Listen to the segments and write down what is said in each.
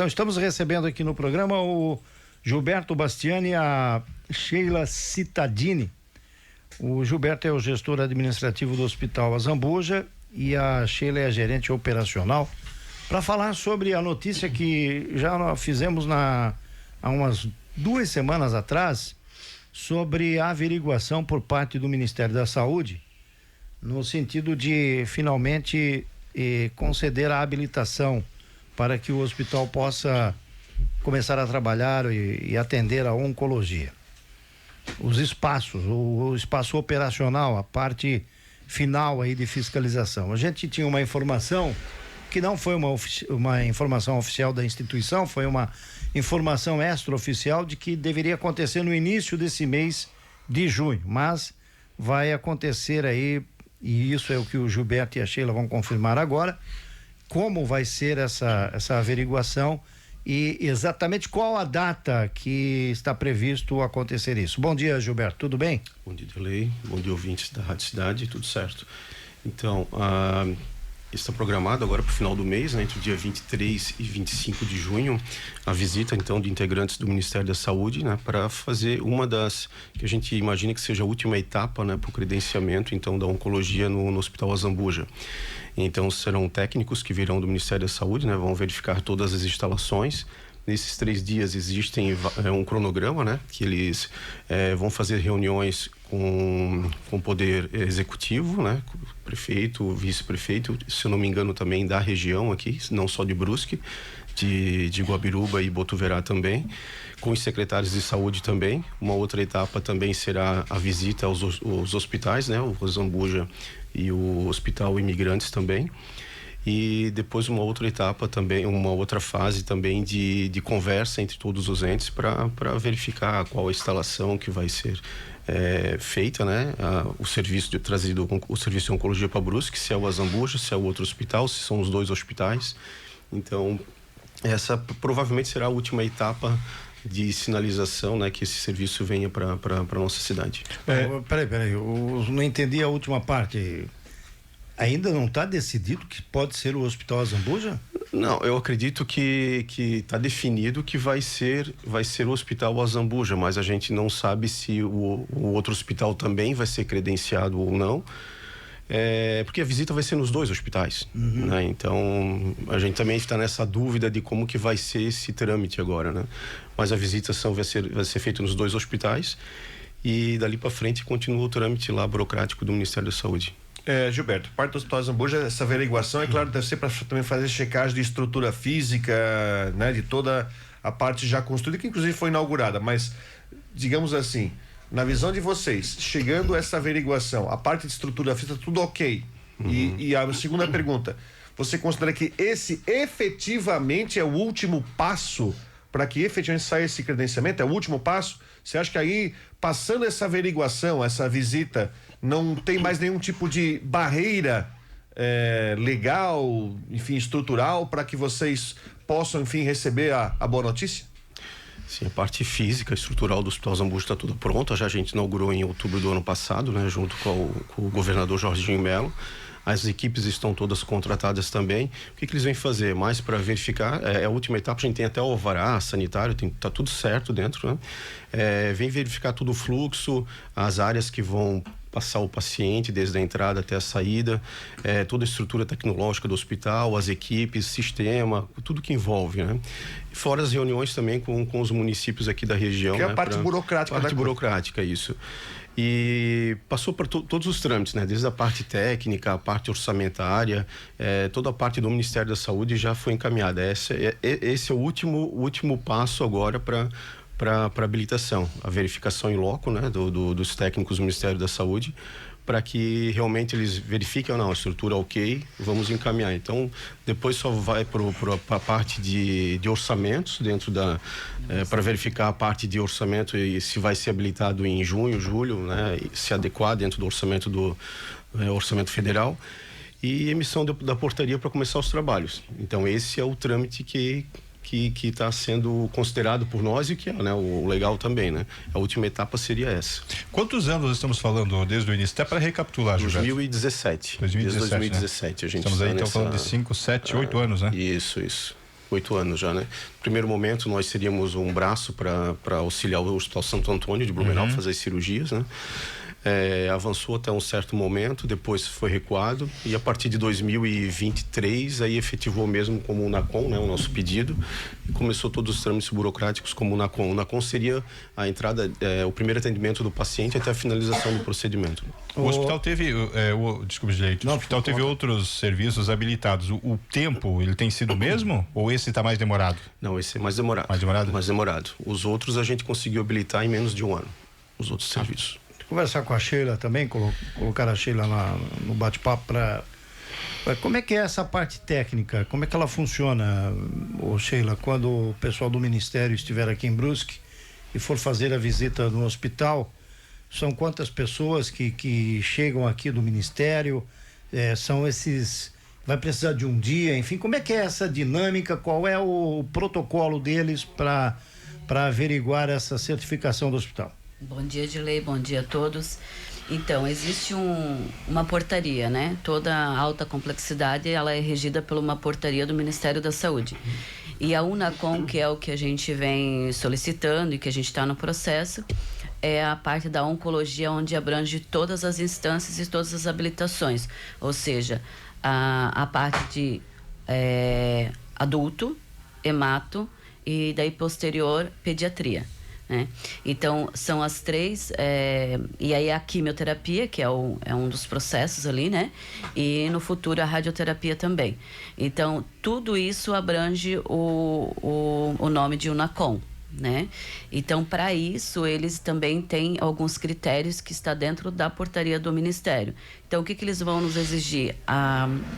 Então, estamos recebendo aqui no programa o Gilberto Bastiani e a Sheila Cittadini. O Gilberto é o gestor administrativo do Hospital Azambuja e a Sheila é a gerente operacional, para falar sobre a notícia que já nós fizemos há umas 2 semanas atrás, sobre a averiguação por parte do Ministério da Saúde, no sentido de finalmente conceder a habilitação para que o hospital possa começar a trabalhar e atender a oncologia. Os espaços, o espaço operacional, a parte final aí de fiscalização. A gente tinha uma informação que não foi uma informação oficial da instituição, foi uma informação extraoficial de que deveria acontecer no início desse mês de junho, mas vai acontecer aí, e isso é o que o Gilberto e a Sheila vão confirmar agora, como vai ser essa averiguação e exatamente qual a data que está previsto acontecer isso. Bom dia, Gilberto, tudo bem? Bom dia, Delei, bom dia, ouvintes da Rádio Cidade, tudo certo. Então, está programado agora para o final do mês, né, entre o dia 23 e 25 de junho, a visita, então, de integrantes do Ministério da Saúde, né, para fazer uma das, que a gente imagina que seja a última etapa, né, para o credenciamento, então, da oncologia no Hospital Azambuja. Então, serão técnicos que virão do Ministério da Saúde, né, vão verificar todas as instalações. Nesses 3 dias existem um cronograma, né, que eles vão fazer reuniões com o poder executivo, né, prefeito, vice-prefeito, se eu não me engano também da região aqui, não só de Brusque, de Guabiruba e Botuverá também, com os secretários de saúde também. Uma outra etapa também será a visita aos hospitais, né, o Azambuja e o Hospital Imigrantes também. E depois uma outra etapa também, uma outra fase também de conversa entre todos os entes para verificar qual a instalação que vai ser feita, né? O serviço o serviço de oncologia para Brusque, se é o Azambuja, se é o outro hospital, se são os 2 hospitais. Então, essa provavelmente será a última etapa de sinalização, né, que esse serviço venha para nossa cidade. Peraí, eu não entendi a última parte. Ainda não está decidido que pode ser o Hospital Azambuja? Não, eu acredito que está definido que vai ser o Hospital Azambuja, mas a gente não sabe se o outro hospital também vai ser credenciado ou não. Porque a visita vai ser nos 2 hospitais, né? Então a gente também está nessa dúvida de como que vai ser esse trâmite agora, né? Mas a visitação vai ser feita nos 2 hospitais e dali para frente continua o trâmite lá burocrático do Ministério da Saúde. Gilberto, parte do Hospital Azambuja, essa averiguação, é claro, deve ser para também fazer checagem de estrutura física, né, de toda a parte já construída, que inclusive foi inaugurada, mas digamos assim, na visão de vocês, chegando a essa averiguação, a parte de estrutura física, tudo ok. E a segunda pergunta, você considera que esse efetivamente é o último passo para que efetivamente saia esse credenciamento? É o último passo? Você acha que aí, passando essa averiguação, essa visita, não tem mais nenhum tipo de barreira legal, enfim, estrutural, para que vocês possam, enfim, receber a boa notícia? Sim, a parte física, estrutural do Hospital Azambuja está tudo pronta. Já a gente inaugurou em outubro do ano passado, né, junto com o governador Jorginho Melo. As equipes estão todas contratadas também. O que eles vêm fazer? Mais para verificar, a última etapa, a gente tem até o alvará sanitário, tá tudo certo dentro, né? Vem verificar todo o fluxo, as áreas que vão passar o paciente desde a entrada até a saída, toda a estrutura tecnológica do hospital, as equipes, sistema, tudo que envolve, né? Fora as reuniões também com os municípios aqui da região. Que é a parte burocrática. Parte burocrática, isso. E passou por todos os trâmites, né? Desde a parte técnica, a parte orçamentária, toda a parte do Ministério da Saúde já foi encaminhada. Esse é o último passo agora para habilitação, a verificação em loco, né, dos técnicos do Ministério da Saúde, para que realmente eles verifiquem ou não, a estrutura ok, vamos encaminhar. Então, depois só vai para a parte de orçamentos, dentro para verificar a parte de orçamento e se vai ser habilitado em junho, julho, né, e se adequar dentro do orçamento orçamento federal, e emissão da portaria para começar os trabalhos. Então, esse é o trâmite que está sendo considerado por nós e que é, né, o legal também, né? A última etapa seria essa. Quantos anos estamos falando desde o início? Até para recapitular, Gilberto. 2017. 2017, desde 2017, né? A gente estamos aí então falando de 5, 7, 8 anos, né? Isso. 8 anos já, né? No primeiro momento, nós seríamos um braço para auxiliar o Hospital Santo Antônio de Blumenau fazer cirurgias, né? Avançou até um certo momento, depois foi recuado e a partir de 2023 aí efetivou mesmo como o NACOM, né, o nosso pedido, e começou todos os trâmites burocráticos como o NACOM. O NACOM seria a entrada, o primeiro atendimento do paciente até a finalização do procedimento. O hospital teve, desculpe, direito, o hospital teve outros serviços habilitados. O tempo, ele tem sido o mesmo ou esse está mais demorado? Não, esse é mais demorado. Mais demorado? Mais demorado. Os outros a gente conseguiu habilitar em menos de um ano, os outros serviços. Conversar com a Sheila também, colocar a Sheila no bate-papo para como é que é essa parte técnica, como é que ela funciona, Sheila, quando o pessoal do Ministério estiver aqui em Brusque e for fazer a visita no hospital, são quantas pessoas que chegam aqui do Ministério, são esses, vai precisar de um dia, enfim, como é que é essa dinâmica, qual é o protocolo deles para averiguar essa certificação do hospital? Bom dia, Edilei, bom dia a todos. Então, existe uma portaria, né? Toda alta complexidade, ela é regida por uma portaria do Ministério da Saúde. E a UNACOM, que é o que a gente vem solicitando e que a gente está no processo, é a parte da oncologia, onde abrange todas as instâncias e todas as habilitações. Ou seja, a parte de adulto, hemato e daí posterior, pediatria. Né? Então, são as três, e aí a quimioterapia, que é um dos processos ali, né? E no futuro a radioterapia também. Então, tudo isso abrange o nome de UNACOM, né? Então, para isso, eles também têm alguns critérios que está dentro da portaria do Ministério. Então, o que eles vão nos exigir?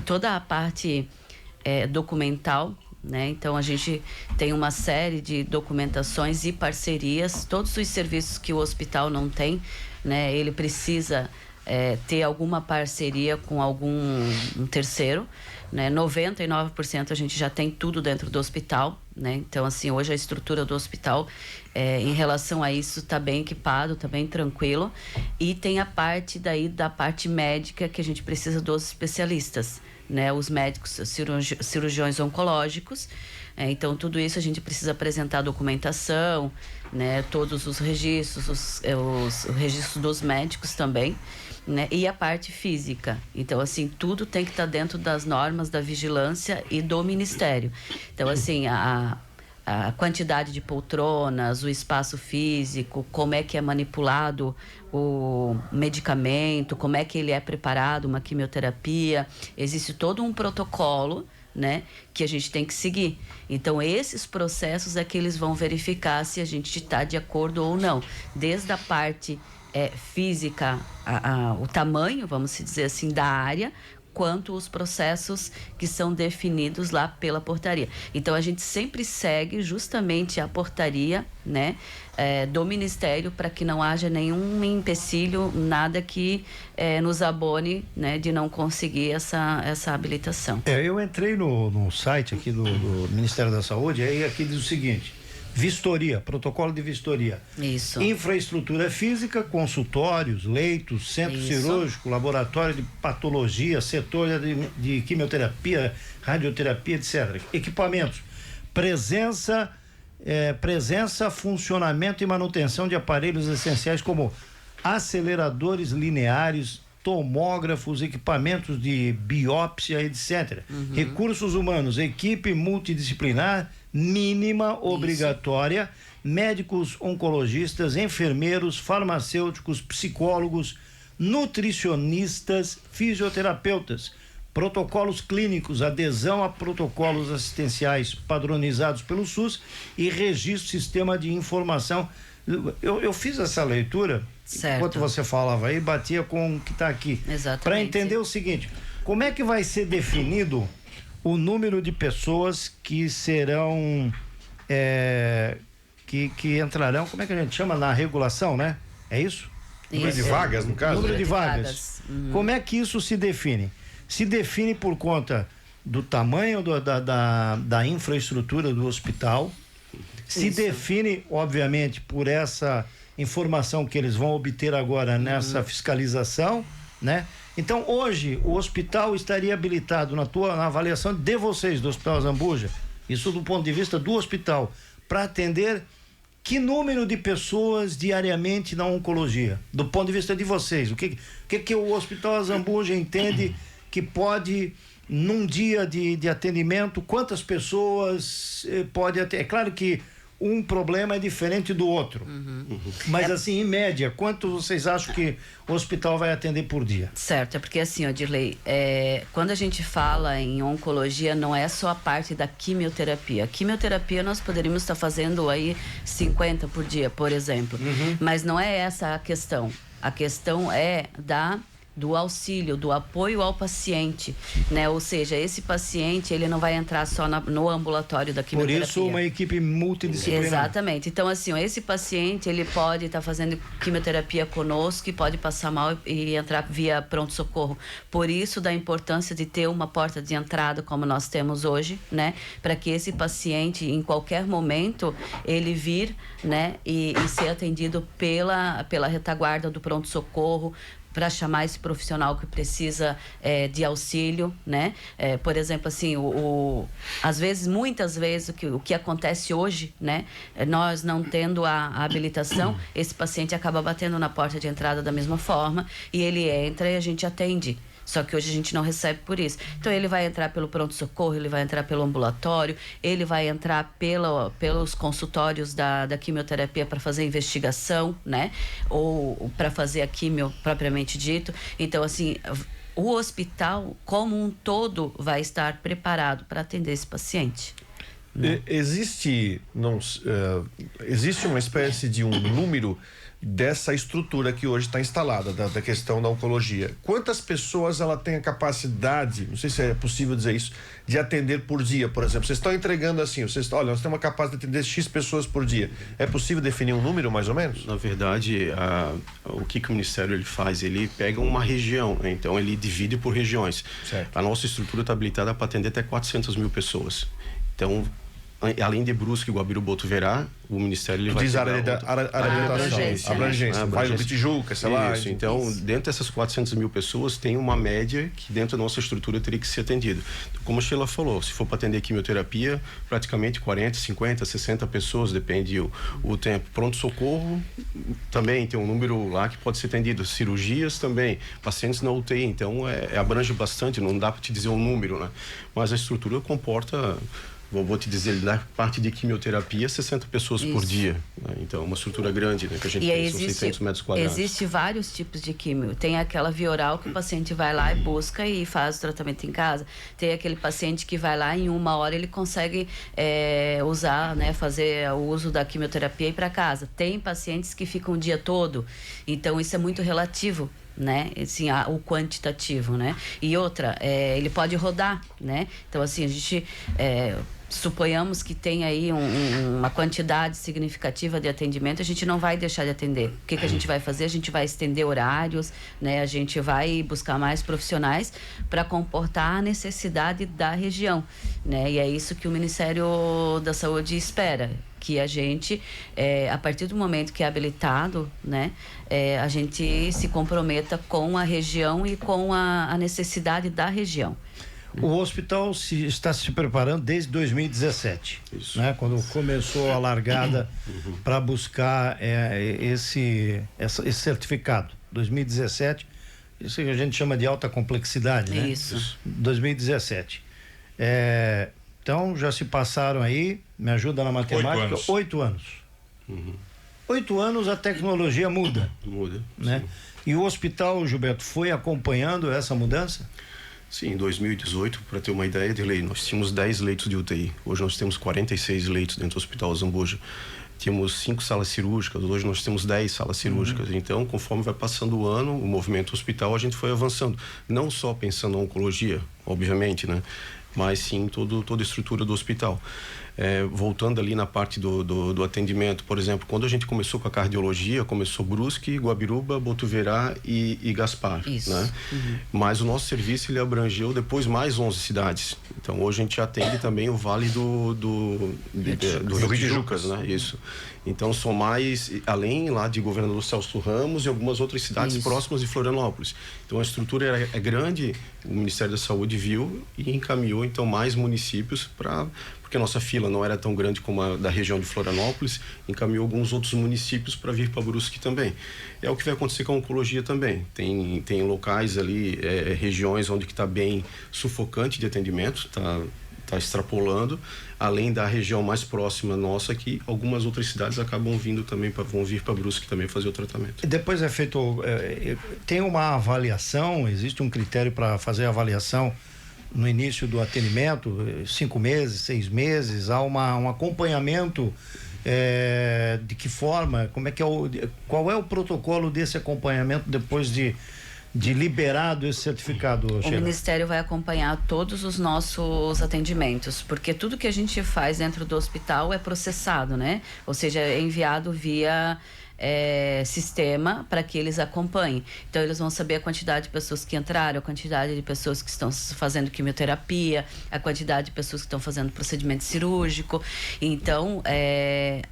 Toda a parte documental, né? Então a gente tem uma série de documentações e parcerias, todos os serviços que o hospital não tem, né? Ele precisa ter alguma parceria com um terceiro, né? 99% a gente já tem tudo dentro do hospital, né? Então assim, hoje a estrutura do hospital em relação a isso está bem equipado, está bem tranquilo, e tem a parte da parte médica que a gente precisa dos especialistas, né, os médicos, cirurgiões oncológicos. Então tudo isso a gente precisa apresentar documentação, né, todos os registros, os registros dos médicos também, né, e a parte física. Então assim, tudo tem que estar dentro das normas da vigilância e do Ministério. Então assim, a quantidade de poltronas, o espaço físico, como é que é manipulado o medicamento, como é que ele é preparado, uma quimioterapia. Existe todo um protocolo, né, que a gente tem que seguir. Então, esses processos é que eles vão verificar se a gente está de acordo ou não. Desde a parte física, o tamanho, vamos dizer assim, da área, quanto os processos que são definidos lá pela portaria. Então, a gente sempre segue justamente a portaria, né, do Ministério, para que não haja nenhum empecilho, nada que nos abone, né, de não conseguir essa habilitação. Eu entrei no site aqui do Ministério da Saúde, aí aqui diz o seguinte: vistoria, protocolo de vistoria. Isso. Infraestrutura física, consultórios, leitos, centro cirúrgico, laboratório de patologia, setor de quimioterapia, radioterapia, etc. Equipamentos, presença, funcionamento e manutenção de aparelhos essenciais como aceleradores lineares, tomógrafos, equipamentos de biópsia, etc. Recursos humanos, equipe multidisciplinar mínima obrigatória, médicos oncologistas, enfermeiros, farmacêuticos, psicólogos, nutricionistas, fisioterapeutas, protocolos clínicos, adesão a protocolos assistenciais padronizados pelo SUS e registro sistema de informação. Eu fiz essa leitura, certo, enquanto você falava aí, batia com o que está aqui. Exatamente. Para entender o seguinte: como é que vai ser definido o número de pessoas que serão, que entrarão, como é que a gente chama, na regulação, né? É isso? Número de vagas, no caso? Número de vagas. Como é que isso se define? Se define por conta do tamanho da infraestrutura do hospital, se define, obviamente, por essa informação que eles vão obter agora nessa fiscalização, né? Então, hoje, o hospital estaria habilitado, na avaliação de vocês, do Hospital Zambuja, isso do ponto de vista do hospital, para atender que número de pessoas diariamente na oncologia? Do ponto de vista de vocês, o que o Hospital Azambuja entende que pode, num dia de atendimento, quantas pessoas pode atender? É claro que um problema é diferente do outro. Mas assim, em média, quanto vocês acham que o hospital vai atender por dia? Certo, é porque assim, ó, Dirley, quando a gente fala em oncologia, não é só a parte da quimioterapia. A quimioterapia nós poderíamos estar fazendo aí 50 por dia, por exemplo. Mas não é essa a questão. A questão é do auxílio, do apoio ao paciente, né? Ou seja, esse paciente, ele não vai entrar só no ambulatório da quimioterapia. Por isso, uma equipe multidisciplinar. Exatamente. Então, assim, esse paciente, ele pode estar fazendo quimioterapia conosco e pode passar mal e entrar via pronto-socorro. Por isso, da importância de ter uma porta de entrada, como nós temos hoje, né? Para que esse paciente, em qualquer momento, ele vir, né? E ser atendido pela retaguarda do pronto-socorro, para chamar esse profissional que precisa de auxílio, né? Por exemplo, assim, às vezes, muitas vezes, o que acontece hoje, né? Nós não tendo a habilitação, esse paciente acaba batendo na porta de entrada da mesma forma e ele entra e a gente atende. Só que hoje a gente não recebe por isso. Então, ele vai entrar pelo pronto-socorro, ele vai entrar pelo ambulatório, ele vai entrar pelos consultórios da quimioterapia para fazer investigação, né? Ou para fazer a quimio propriamente dito. Então, assim, o hospital como um todo vai estar preparado para atender esse paciente. Existe uma espécie de um número dessa estrutura que hoje está instalada, da questão da oncologia. Quantas pessoas ela tem a capacidade, não sei se é possível dizer isso, de atender por dia, por exemplo? Vocês estão entregando assim, olha, nós temos uma capacidade de atender X pessoas por dia. É possível definir um número, mais ou menos? Na verdade, o que o Ministério ele faz? Ele pega uma região, né? Então ele divide por regiões. Certo. A nossa estrutura está habilitada para atender até 400 mil pessoas. Então, além de Brusque, Guabiru, Botuverá, o Ministério ele vai diz pegar abrangência, Vale do Tijuca, sei lá. Isso, então, dentro dessas 400 mil pessoas, tem uma média que dentro da nossa estrutura teria que ser atendido. Então, como a Sheila falou, se for para atender quimioterapia, praticamente 40, 50, 60 pessoas, depende o tempo. Pronto-socorro, também tem um número lá que pode ser atendido. Cirurgias também, pacientes na UTI, então abrange bastante, não dá para te dizer um número, né? Mas a estrutura comporta... Vou te dizer, na parte de quimioterapia, 60 pessoas por dia. Né? Então, é uma estrutura grande, né? Que a gente tem, são 600 metros quadrados. Existe vários tipos de quimio. Tem aquela via oral que o paciente vai lá e busca e faz o tratamento em casa. Tem aquele paciente que vai lá e em 1 hora ele consegue usar, né? Fazer o uso da quimioterapia e ir para casa. Tem pacientes que ficam o dia todo. Então, isso é muito relativo, né? Assim, o quantitativo, né? E outra, ele pode rodar, né? Então, assim, a gente... suponhamos que tem aí uma quantidade significativa de atendimento, a gente não vai deixar de atender. O que a gente vai fazer? A gente vai estender horários, né? A gente vai buscar mais profissionais para comportar a necessidade da região, né? E é isso que o Ministério da Saúde espera, que a gente, a partir do momento que é habilitado, né? A gente se comprometa com a região e com a necessidade da região. O hospital está se preparando desde 2017, né? Quando começou a largada para buscar esse certificado. 2017, isso que a gente chama de alta complexidade, né? Isso. 2017. Então, já se passaram aí, me ajuda na matemática, 8 anos. 8 anos a tecnologia muda. Muda, né? E o hospital, Gilberto, foi acompanhando essa mudança? Sim, em 2018, para ter uma ideia de lei, nós tínhamos 10 leitos de UTI. Hoje nós temos 46 leitos dentro do Hospital Azambuja. Tínhamos 5 salas cirúrgicas, hoje nós temos 10 salas cirúrgicas. Então, conforme vai passando o ano, o movimento hospital, a gente foi avançando. Não só pensando na oncologia, obviamente, né? Mas sim toda a estrutura do hospital. Voltando ali na parte do atendimento, por exemplo, quando a gente começou com a cardiologia, começou Brusque, Guabiruba, Botuverá e Gaspar. Isso. Né? Mas o nosso serviço ele abrangeu depois mais 11 cidades. Então hoje a gente atende também o Vale do Rio de Jucas, né? Isso. Então são mais, além lá de Governador Celso Ramos e algumas outras cidades próximas de Florianópolis. Então a estrutura é grande, o Ministério da Saúde viu e encaminhou então mais municípios para porque a nossa fila não era tão grande como a da região de Florianópolis, encaminhou alguns outros municípios para vir para Brusque também. É o que vai acontecer com a oncologia também. Tem locais ali, regiões onde que está bem sufocante de atendimento, está extrapolando, além da região mais próxima nossa, que algumas outras cidades acabam vindo também, vão vir para Brusque também fazer o tratamento. E depois é feito, tem uma avaliação, existe um critério para fazer a avaliação no início do atendimento, 5 meses, 6 meses, há um acompanhamento, de que forma, qual é o protocolo desse acompanhamento depois de liberado esse certificado, Sheila? O Ministério vai acompanhar todos os nossos atendimentos, porque tudo que a gente faz dentro do hospital é processado, né? Ou seja, é enviado via sistema para que eles acompanhem. Então, eles vão saber a quantidade de pessoas que entraram, a quantidade de pessoas que estão fazendo quimioterapia, a quantidade de pessoas que estão fazendo procedimento cirúrgico. Então,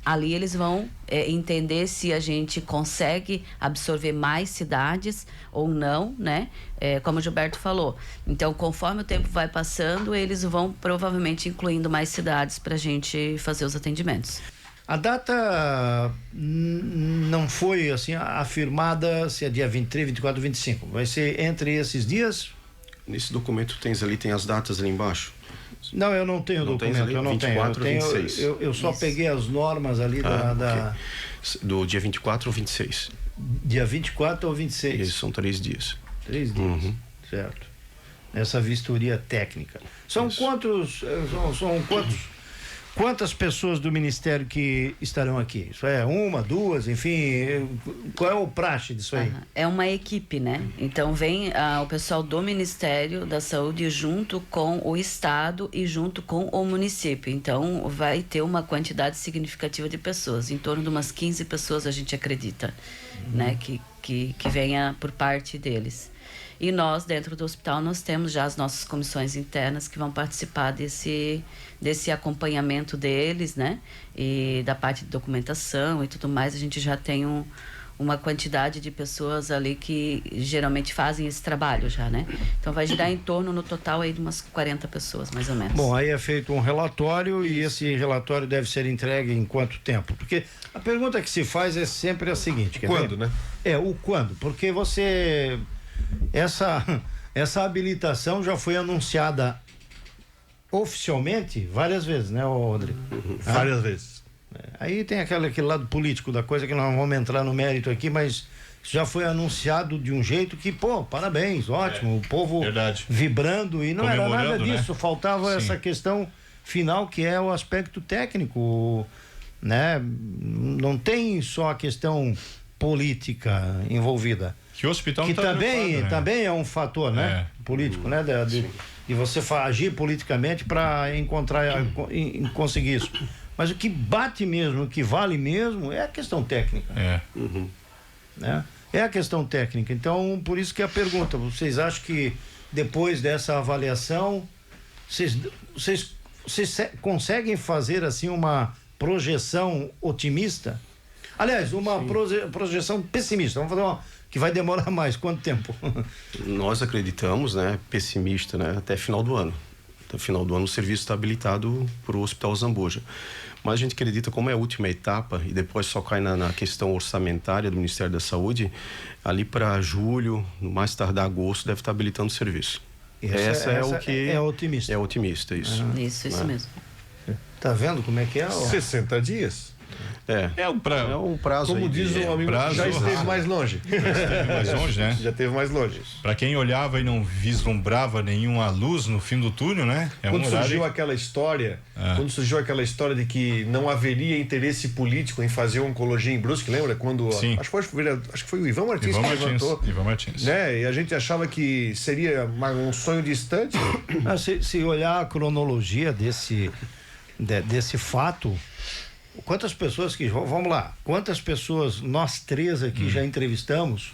ali eles vão entender se a gente consegue absorver mais cidades ou não, né? Como o Gilberto falou. Então, conforme o tempo vai passando, eles vão provavelmente incluindo mais cidades para a gente fazer os atendimentos. A data não foi assim afirmada se é dia 23, 24, 25. Vai ser entre esses dias? Nesse documento tem as datas ali embaixo? Não, eu não tenho documento, ali? eu não 24, tenho. 26. Eu só peguei as normas ali okay. Do dia 24 ou 26. Dia 24 ou 26. Esses são 3 dias. 3 dias, certo. Essa vistoria técnica. São quantos... Quantas pessoas do Ministério que estarão aqui? Isso é 1, 2, enfim, qual é o praxe disso aí? É uma equipe, né? Então vem o pessoal do Ministério da Saúde junto com o Estado e junto com o município. Então vai ter uma quantidade significativa de pessoas, em torno de umas 15 pessoas a gente acredita, né? Que venha por parte deles. E nós, dentro do hospital, nós temos já as nossas comissões internas que vão participar desse acompanhamento deles, né? E da parte de documentação e tudo mais, a gente já tem uma quantidade de pessoas ali que geralmente fazem esse trabalho já, né? Então vai girar em torno, no total, aí de umas 40 pessoas, mais ou menos. Bom, aí é feito um relatório e esse relatório deve ser entregue em quanto tempo? Porque a pergunta que se faz é sempre a seguinte... Quando, né? O quando, porque essa habilitação já foi anunciada oficialmente várias vezes, né, Rodrigo? Várias vezes. Aí tem aquele lado político da coisa que nós não vamos entrar no mérito aqui, mas já foi anunciado de um jeito que, parabéns, ótimo, o povo verdade. Vibrando e não era nada disso, né? faltava essa questão final que é o aspecto técnico, né? Não tem só a questão política envolvida. Que o hospital que não tá também é um fator, né? Político, né? De você agir politicamente para conseguir isso. Mas o que bate mesmo, o que vale mesmo é a questão técnica. Né? É a questão técnica. Então, por isso que a pergunta, vocês acham que depois dessa avaliação, vocês conseguem fazer assim uma projeção otimista? Aliás, uma projeção pessimista. Vamos fazer que vai demorar mais. Quanto tempo? Nós acreditamos, né, pessimista, né, até final do ano. Até final do ano o serviço está habilitado para o Hospital Zambuja. Mas a gente acredita, como é a última etapa e depois só cai na questão orçamentária do Ministério da Saúde, ali para julho, no mais tardar agosto, deve estar habilitando o serviço. Essa é o que... É otimista. É otimista, isso. Isso mesmo. Tá vendo como é que é? 60 dias. É um prazo. Como aí diz um amigo, já esteve mais longe. Mais longe, né? Já esteve mais longe. Para quem olhava e não vislumbrava nenhuma luz no fim do túnel, né? Quando surgiu aquela história, de que não haveria interesse político em fazer oncologia em Brusque, lembra? Quando acho que foi o Ivan Martins que levantou. Ivan Martins. Né? E a gente achava que seria um sonho distante. Se olhar a cronologia desse fato, quantas pessoas quantas pessoas nós três aqui já entrevistamos,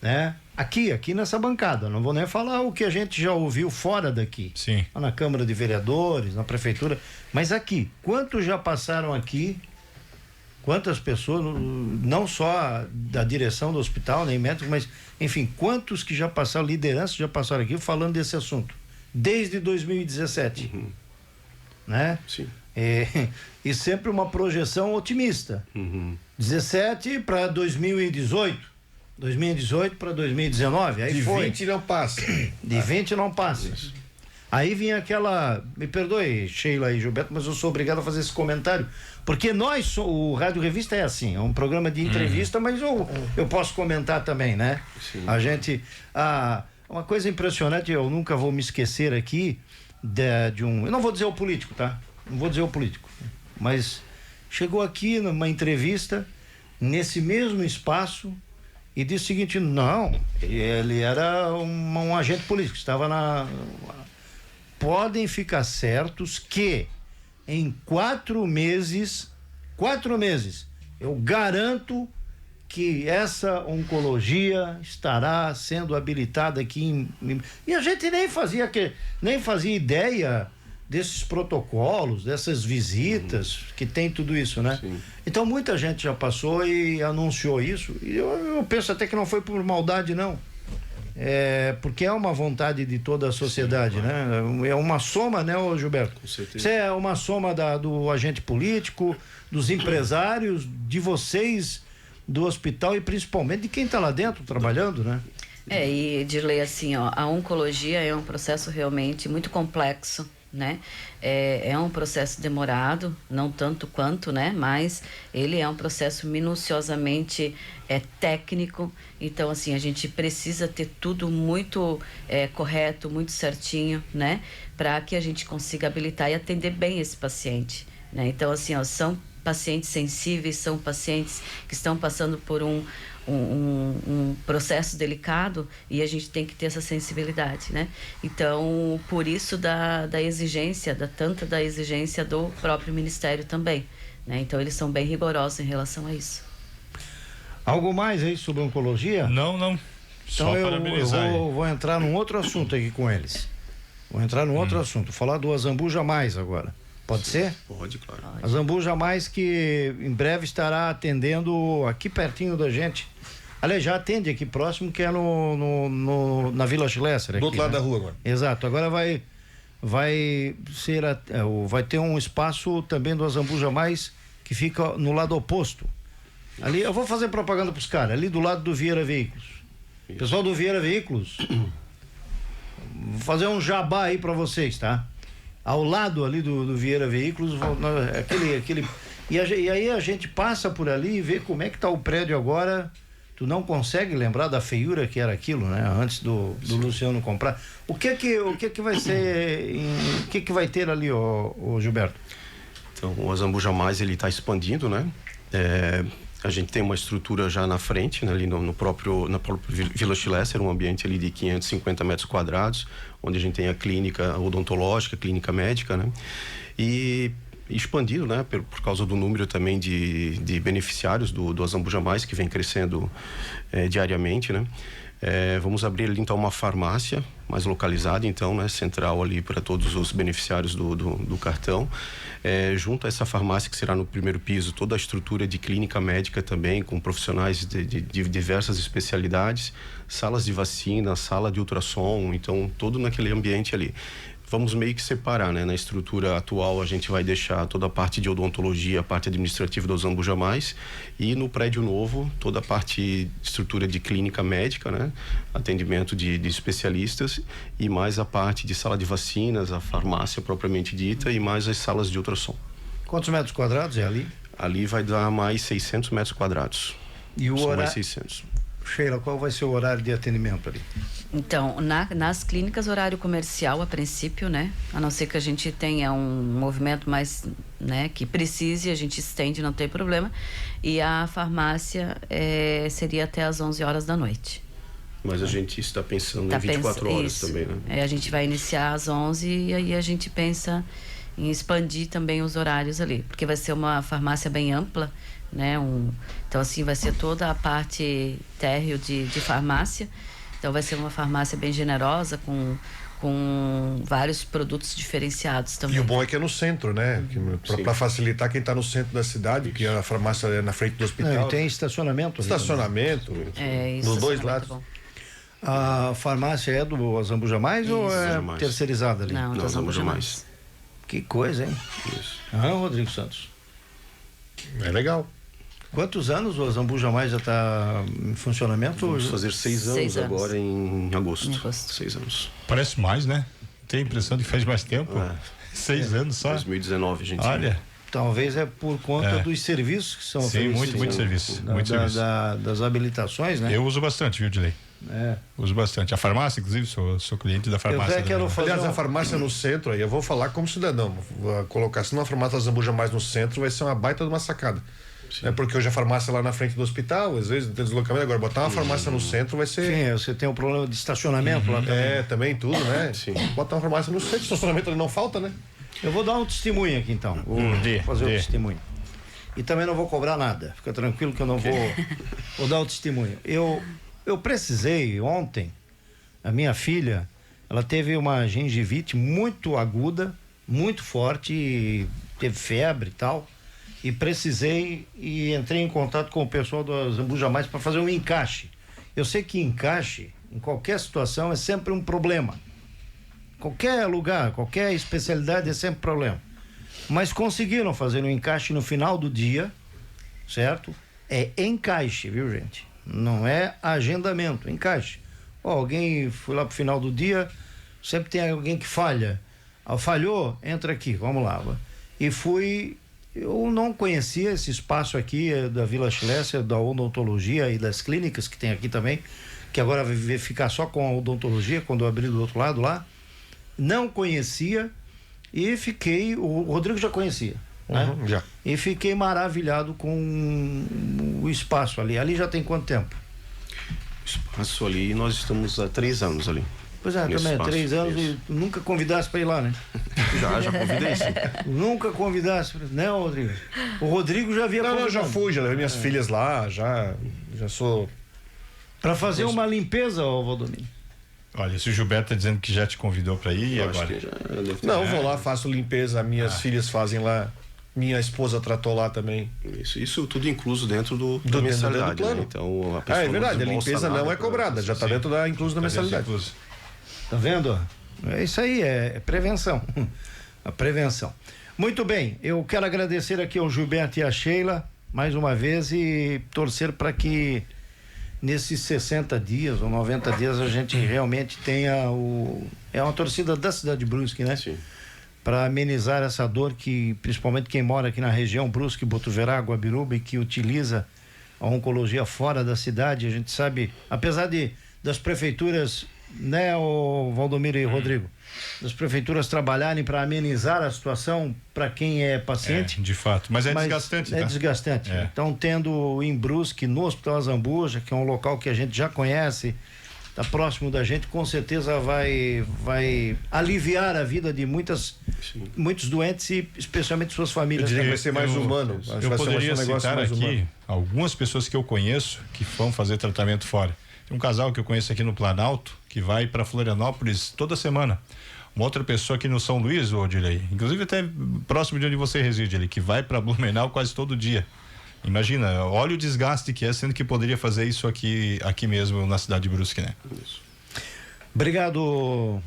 né? Aqui nessa bancada, não vou nem falar o que a gente já ouviu fora daqui. Sim. Na Câmara de Vereadores, na Prefeitura, mas aqui, quantos já passaram aqui, quantas pessoas, não só da direção do hospital, nem médicos, mas, enfim, quantos que já passaram, lideranças já passaram aqui falando desse assunto, desde 2017. né? Sim. E sempre uma projeção otimista. 17 para 2018, 2018 para 2019, aí De foi. 20 não passa. De 20 não passa. Aí vinha aquela, me perdoe, Sheila e Gilberto, mas eu sou obrigado a fazer esse comentário, porque o Rádio Revista é assim, é um programa de entrevista, mas eu posso comentar também, né? Sim. A gente, uma coisa impressionante, eu nunca vou me esquecer aqui eu não vou dizer o político, tá? Não vou dizer o político, mas chegou aqui numa entrevista, nesse mesmo espaço, e disse o seguinte: não, ele era um agente político, estava podem ficar certos que em 4 meses, eu garanto que essa oncologia estará sendo habilitada aqui e a gente nem fazia ideia desses protocolos, dessas visitas, que tem tudo isso, né? Sim. Então muita gente já passou e anunciou isso, e eu penso até que não foi por maldade, não. Porque é uma vontade de toda a sociedade, né? É uma soma, né, Gilberto? Com certeza. Isso é uma soma do agente político, dos empresários, de vocês, do hospital e principalmente de quem está lá dentro trabalhando, né? E Dirley, assim, a oncologia é um processo realmente muito complexo, né? É um processo demorado, não tanto quanto, né? Mas ele é um processo minuciosamente técnico. Então, assim, a gente precisa ter tudo muito correto, muito certinho, né? Para que a gente consiga habilitar e atender bem esse paciente, né? Então, assim, são pacientes sensíveis, são pacientes que estão passando por um processo delicado e a gente tem que ter essa sensibilidade, né? Então, por isso da exigência, tanta da exigência do próprio Ministério também, né? Então, eles são bem rigorosos em relação a isso. Algo mais aí sobre oncologia? Não. Só então parabenizar. Eu vou entrar num outro assunto aqui com eles. Falar do Azambuja Mais agora. Pode ser? Pode, claro. A Azambuja Mais, que em breve estará atendendo aqui pertinho da gente. Aliás, já atende aqui próximo, que é na Vila Schlesser. Do outro lado da rua agora. Exato. Agora vai ter um espaço também do Azambuja Mais, que fica no lado oposto. Ali, eu vou fazer propaganda pros caras, ali do lado do Vieira Veículos. Isso. Pessoal do Vieira Veículos, vou fazer um jabá aí pra vocês, tá? Ao lado ali do Vieira Veículos, e aí a gente passa por ali e vê como é que tá o prédio agora. Tu não consegue lembrar da feiura que era aquilo, né? Antes do Luciano comprar. O que vai ser, o que vai ter ali, o Gilberto? Então, o Azambuja Mais, ele está expandindo, né? A gente tem uma estrutura já na frente, né, ali na própria Vila Schlesser, um ambiente ali de 550 metros quadrados, onde a gente tem a clínica odontológica, clínica médica, né? E expandindo, né, por causa do número também de beneficiários do Azambuja Mais, que vem crescendo diariamente, né? Vamos abrir ali então uma farmácia mais localizada, então, né, central ali para todos os beneficiários do cartão. Junto a essa farmácia, que será no primeiro piso, toda a estrutura de clínica médica também, com profissionais de diversas especialidades, salas de vacina, sala de ultrassom, então todo naquele ambiente ali. Vamos meio que separar, né? Na estrutura atual a gente vai deixar toda a parte de odontologia, a parte administrativa do Azambuja Mais, e no prédio novo toda a parte estrutura de clínica médica, né? Atendimento de especialistas, e mais a parte de sala de vacinas, a farmácia propriamente dita, e mais as salas de ultrassom. Quantos metros quadrados é ali? Ali vai dar mais 600 metros quadrados. E o São horário? mais 600. Sheila, qual vai ser o horário de atendimento ali? Então, nas clínicas, horário comercial, a princípio, né? A não ser que a gente tenha um movimento mais, né? Que precise, a gente estende, não tem problema. E a farmácia seria até às 11 horas da noite. Mas a gente está pensando em 24 horas isso. também, né? A gente vai iniciar às 11 e aí a gente pensa em expandir também os horários ali. Porque vai ser uma farmácia bem ampla, né? Então, assim, vai ser toda a parte térreo de farmácia. Então, vai ser uma farmácia bem generosa, com vários produtos diferenciados também. E o bom é que é no centro, né? Para facilitar quem está no centro da cidade, que a farmácia é na frente do hospital. Não, e tem estacionamento. Estacionamento. Isso, nos dois lados. bom. A farmácia é do Azambuja Mais ou é Mais. terceirizada ali? Não, Não, nós vamos Azambuja mais. Mais. Que coisa, hein? Isso. Rodrigo Santos. É legal. Quantos anos o Zambuja Mais já está em funcionamento? Vamos fazer 6 anos agora em agosto. 6 anos. Parece mais, né? Tem a impressão de que faz mais tempo. 6 anos só. 2019, gente. Olha. Talvez é por conta dos serviços que são oferecidos. Sim, muito serviço. Das habilitações, né? Eu uso bastante, viu, Dilei? Uso bastante. A farmácia, inclusive, sou cliente da farmácia. Eu quero fazer Aliás, a farmácia no centro, aí eu vou falar como cidadão. A colocação na farmácia Zambuja Mais no centro vai ser uma baita de uma sacada. É porque hoje a farmácia lá na frente do hospital, às vezes não tem deslocamento, agora botar uma farmácia no centro vai ser... Sim, você tem um problema de estacionamento lá também. Também tudo, né? Sim. Botar uma farmácia no centro, estacionamento ali não falta, né? Eu vou dar um testemunho aqui então. Vou fazer um testemunho. E também não vou cobrar nada. Fica tranquilo que eu não vou dar o testemunho. Eu precisei ontem, a minha filha, ela teve uma gengivite muito aguda, muito forte, teve febre e tal. E precisei e entrei em contato com o pessoal do Zambuja Mais para fazer um encaixe. Eu sei que encaixe, em qualquer situação, é sempre um problema. Qualquer lugar, qualquer especialidade é sempre problema. Mas conseguiram fazer um encaixe no final do dia, certo? É encaixe, viu, gente? Não é agendamento, encaixe. Alguém foi lá pro final do dia, sempre tem alguém que falha. Falhou, entra aqui, vamos lá. E fui... Eu não conhecia esse espaço aqui da Vila Schlesser, da odontologia e das clínicas que tem aqui também, que agora vai ficar só com a odontologia, quando eu abri do outro lado lá. Não conhecia e fiquei... O Rodrigo já conhecia, né? Já. E fiquei maravilhado com o espaço ali. Ali já tem quanto tempo? Espaço ali, nós estamos há 3 anos ali. Pois é, também, espaço, 3 anos isso. e nunca convidasse para ir lá, né? Já convidei, sim. Nunca convidasse, né, Rodrigo? O Rodrigo já havia Não, eu já convidado. fui, já levei minhas filhas lá, já sou... Para fazer uma limpeza, Valdomiro. Olha, se o Gilberto tá dizendo que já te convidou para ir, e Eu acho agora? que já deve ter. Não, eu vou lá, faço limpeza, minhas filhas fazem lá, minha esposa tratou lá também. Isso tudo incluso dentro da mensalidade, do plano. né? Então, a pessoa É verdade, a desembolsa limpeza não nada é cobrada, já está sim. dentro incluso da mensalidade. Tá vendo? É isso aí, é prevenção. A prevenção. Muito bem, eu quero agradecer aqui ao Gilberto e à Sheila mais uma vez e torcer para que nesses 60 dias ou 90 dias a gente realmente tenha é uma torcida da cidade de Brusque, né? Sim. Para amenizar essa dor que principalmente quem mora aqui na região Brusque, Botuverá, Guabiruba e que utiliza a oncologia fora da cidade, a gente sabe, apesar das prefeituras, né, o Valdomiro e Rodrigo, das prefeituras trabalharem para amenizar a situação para quem é paciente. De fato, mas desgastante, É tá? desgastante. É. Então, tendo em Brusque, no Hospital Zambuja, que é um local que a gente já conhece, está próximo da gente, com certeza vai aliviar a vida de muitos doentes e especialmente suas Eu famílias. diria que vai ser mais humano. Eu Vai ser poderia um negócio citar mais aqui humano. algumas pessoas que eu conheço que vão fazer tratamento fora. Tem um casal que eu conheço aqui no Planalto que vai para Florianópolis toda semana. Uma outra pessoa aqui no São Luís, Odilei, inclusive até próximo de onde você reside ali, que vai para Blumenau quase todo dia. Imagina, olha o desgaste que é, sendo que poderia fazer isso aqui mesmo na cidade de Brusque, né? Isso. Obrigado.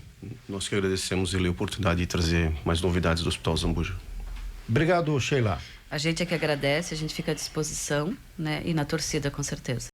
Nós que agradecemos ele a oportunidade de trazer mais novidades do Hospital Zambuja. Obrigado, Sheila. A gente é que agradece, a gente fica à disposição, né? E na torcida, com certeza.